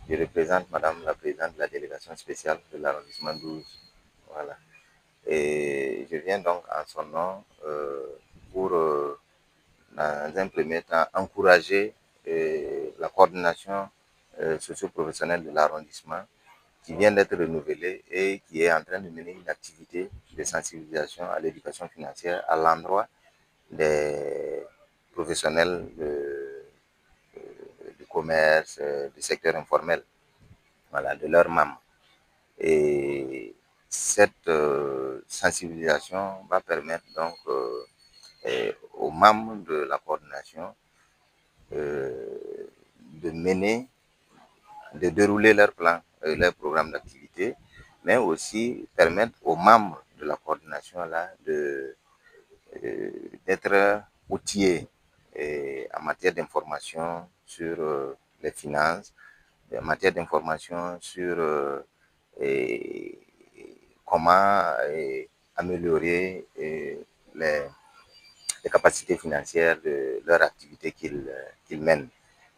Je représente Madame la Présidente de la délégation spéciale de l'arrondissement 12. Voilà. Et je viens donc en son nom pour, dans un premier temps, encourager la coordination socio-professionnelle de l'arrondissement qui vient d'être renouvelée et qui est en train de mener une activité de sensibilisation à l'éducation financière à l'endroit des professionnels du commerce, du secteur informel, voilà, de leurs membres. Et cette sensibilisation va permettre donc aux membres de la coordination de mener, de dérouler leur plan, leur programme d'activité, mais aussi permettre aux membres de la coordination là d'être outillés en matière d'information sur les finances, en matière d'information sur et comment améliorer les capacités financières de leur activité qu'ils mènent.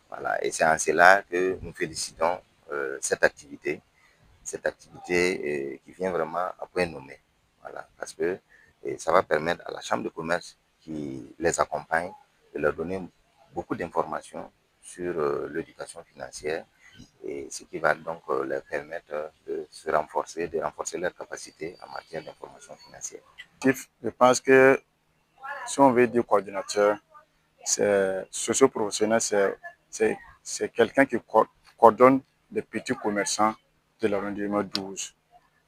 Voilà. Et c'est en cela que nous félicitons cette activité qui vient vraiment à point nommé. Voilà. Parce que ça va permettre à la Chambre de commerce qui les accompagne de leur donner beaucoup d'informations sur l'éducation financière et ce qui va donc leur permettre de se renforcer, de renforcer leurs capacités en matière d'information financière. Je pense que si on veut dire coordinateur, c'est socio-professionnel, c'est quelqu'un qui coordonne les petits commerçants de l'arrondissement 12.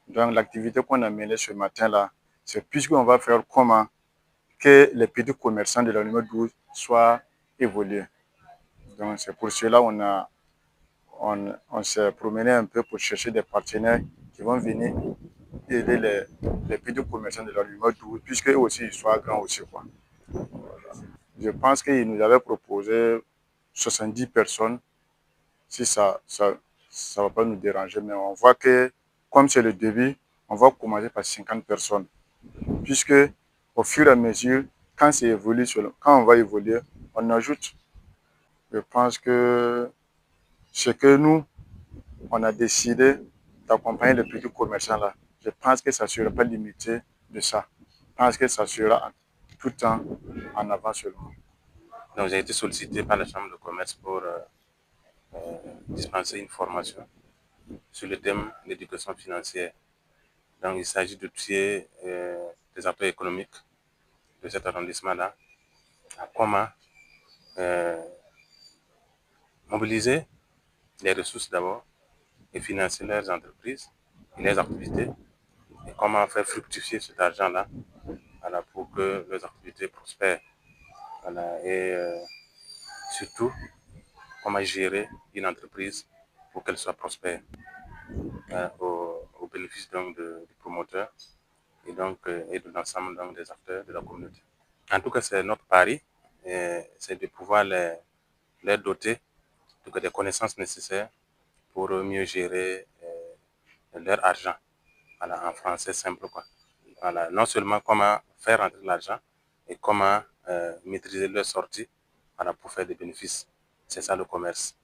Donc l'activité qu'on a menée ce matin-là, c'est puisqu'on va faire comment que les petits commerçants de l'arrondissement 12 soient évolués. Donc c'est pour cela on s'est promené un peu pour chercher des partenaires qui vont venir aider les petits commerçants de l'arrondissement 12, puisqu'eux aussi ils soient grands aussi, quoi. Je pense qu'il nous avait proposé 70 personnes, si ça va pas nous déranger, mais on voit que, comme c'est le début, on va commencer par 50 personnes, puisque au fur et à mesure, quand quand on va évoluer, on ajoute. Je pense que ce que nous, on a décidé d'accompagner les petits commerçants là, je pense que ça ne sera pas limité de ça. Je pense que ça sera tout le temps en avant seulement. Donc, j'ai été sollicité par la Chambre de commerce pour dispenser une formation sur le thème de l'éducation financière. Donc, il s'agit d'outiller des acteurs économiques de cet arrondissement-là à comment mobiliser les ressources d'abord et financer leurs entreprises et leurs activités et comment faire fructifier cet argent-là voilà, pour que leurs activités prospèrent. Voilà, et surtout, comment gérer une entreprise pour qu'elle soit prospère au bénéfice donc du promoteur et donc et de l'ensemble donc des acteurs de la communauté. En tout cas, c'est notre pari, c'est de pouvoir les doter des connaissances nécessaires pour mieux gérer leur argent. Voilà, en français simple quoi. Voilà, non seulement comment faire rentrer l'argent et comment maîtriser leur sortie voilà, pour faire des bénéfices. C'est ça le commerce.